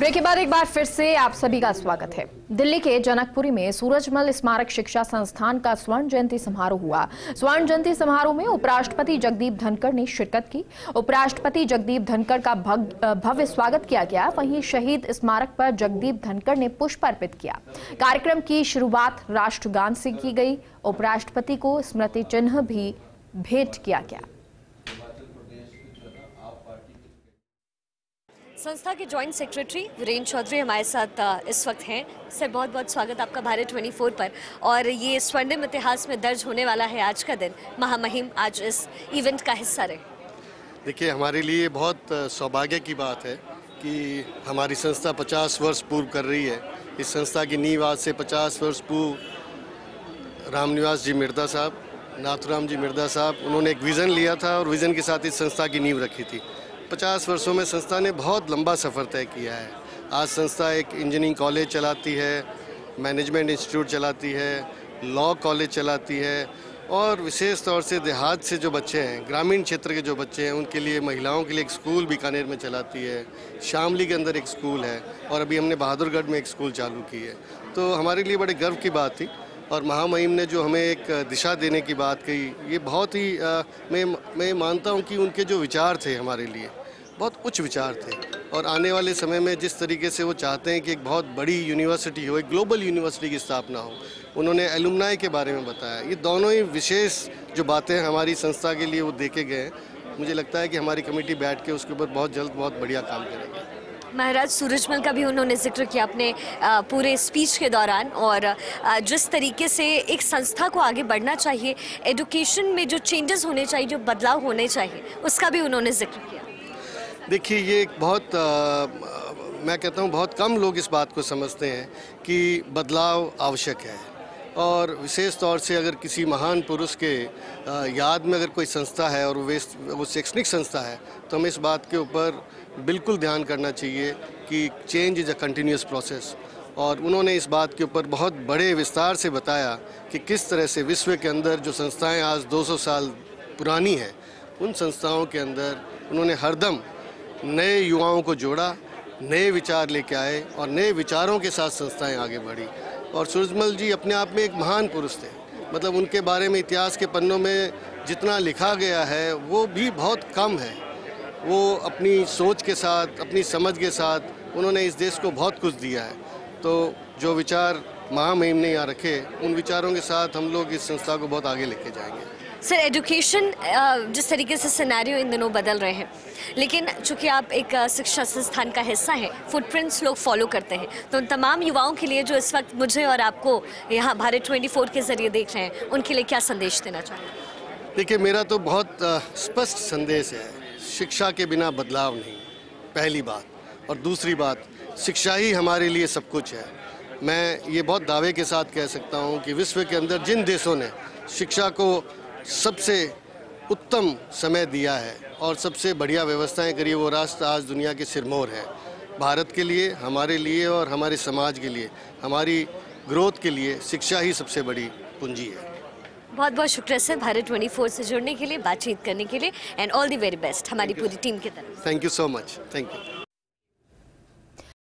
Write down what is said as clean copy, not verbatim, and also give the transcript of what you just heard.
Break के बाद एक बार फिर से आप सभी का स्वागत है। दिल्ली के जनकपुरी में सूरजमल स्मारक शिक्षा संस्थान का स्वर्ण जयंती समारोह हुआ। स्वर्ण जयंती समारोह में उपराष्ट्रपति जगदीप धनखड़ ने शिरकत की। उपराष्ट्रपति जगदीप धनखड़ का भव्य स्वागत किया गया। वहीं शहीद स्मारक पर जगदीप धनखड़ ने पुष्प अर्पित किया। कार्यक्रम की शुरुआत राष्ट्रगान से की गई। उपराष्ट्रपति को स्मृति चिन्ह भी भेंट किया गया। संस्था के जॉइंट सेक्रेटरी वीरेंद्र चौधरी हमारे साथ इस वक्त हैं। सर, बहुत बहुत स्वागत आपका भारत 24 पर। और ये स्वर्णिम इतिहास में दर्ज होने वाला है आज का दिन। महामहिम आज इस इवेंट का हिस्सा रहे। देखिए, हमारे लिए बहुत सौभाग्य की बात है कि हमारी संस्था 50 वर्ष पूर्व कर रही है। इस संस्था की नींव आज से 50 वर्ष पूर्व रामनिवास जी मिर्दा साहब, नाथुराम जी मिर्दा साहब, उन्होंने एक विज़न लिया था और विज़न के साथ इस संस्था की नींव रखी थी। 50 वर्षों में संस्था ने बहुत लंबा सफ़र तय किया है। आज संस्था एक इंजीनियरिंग कॉलेज चलाती है, मैनेजमेंट इंस्टीट्यूट चलाती है, लॉ कॉलेज चलाती है और विशेष तौर से देहात से जो बच्चे हैं, ग्रामीण क्षेत्र के जो बच्चे हैं, उनके लिए महिलाओं के लिए एक स्कूल बीकानेर में चलाती है। शामली के अंदर एक स्कूल है और अभी हमने बहादुरगढ़ में एक स्कूल चालू की है। तो हमारे लिए बड़े गर्व की बात थी। और महामहिम ने जो हमें एक दिशा देने की बात कही, ये बहुत ही मैं मानता हूँ कि उनके जो विचार थे हमारे लिए बहुत उच्च विचार थे। और आने वाले समय में जिस तरीके से वो चाहते हैं कि एक बहुत बड़ी यूनिवर्सिटी हो, एक ग्लोबल यूनिवर्सिटी की स्थापना हो, उन्होंने एलुमनाई के बारे में बताया। ये दोनों ही विशेष जो बातें हमारी संस्था के लिए वो देके गए हैं। मुझे लगता है कि हमारी कमेटी बैठ के उसके ऊपर बहुत जल्द बहुत बढ़िया काम करेगी। महाराज सूरजमल का भी उन्होंने जिक्र किया अपने पूरे स्पीच के दौरान, और जिस तरीके से एक संस्था को आगे बढ़ना चाहिए, एजुकेशन में जो चेंजेस होने चाहिए, जो बदलाव होने चाहिए, उसका भी उन्होंने जिक्र किया। देखिए, ये एक बहुत मैं कहता हूँ बहुत कम लोग इस बात को समझते हैं कि बदलाव आवश्यक है। और विशेष तौर से अगर किसी महान पुरुष के याद में अगर कोई संस्था है और वो शैक्षणिक संस्था है, तो हमें इस बात के ऊपर बिल्कुल ध्यान करना चाहिए कि change is a continuous process. और उन्होंने इस बात के ऊपर बहुत बड़े विस्तार से बताया कि किस तरह से विश्व के अंदर जो संस्थाएँ आज 200 साल पुरानी हैं, उन संस्थाओं के अंदर उन्होंने हरदम नए युवाओं को जोड़ा, नए विचार लेके आए और नए विचारों के साथ संस्थाएं आगे बढ़ी। और सूरजमल जी अपने आप में एक महान पुरुष थे। मतलब उनके बारे में इतिहास के पन्नों में जितना लिखा गया है वो भी बहुत कम है। वो अपनी सोच के साथ, अपनी समझ के साथ उन्होंने इस देश को बहुत कुछ दिया है। तो जो विचार महामहिम ने यहाँ रखे, उन विचारों के साथ हम लोग इस संस्था को बहुत आगे लेके जाएंगे। सर, एजुकेशन जिस तरीके से सिनेरियो इन दिनों बदल रहे हैं, लेकिन चूंकि आप एक शिक्षा संस्थान का हिस्सा हैं, फुटप्रिंट्स लोग फॉलो करते हैं, तो उन तमाम युवाओं के लिए जो इस वक्त मुझे और आपको यहाँ भारत 24 के जरिए देख रहे हैं, उनके लिए क्या संदेश देना चाहेंगे? देखिए, मेरा तो बहुत स्पष्ट संदेश है, शिक्षा के बिना बदलाव नहीं, पहली बात। और दूसरी बात, शिक्षा ही हमारे लिए सब कुछ है। मैं ये बहुत दावे के साथ कह सकता हूँ कि विश्व के अंदर जिन देशों ने शिक्षा को सबसे उत्तम समय दिया है और सबसे बढ़िया व्यवस्थाएं करी, वो राष्ट्र आज दुनिया के सिरमौर है। भारत के लिए, हमारे लिए और हमारे समाज के लिए, हमारी ग्रोथ के लिए शिक्षा ही सबसे बड़ी पूंजी है। बहुत बहुत शुक्रिया सर, भारत 24 से जुड़ने के लिए, बातचीत करने के लिए, and all the very best हमारी पूरी टीम की तरफ। Thank you so much. Thank you.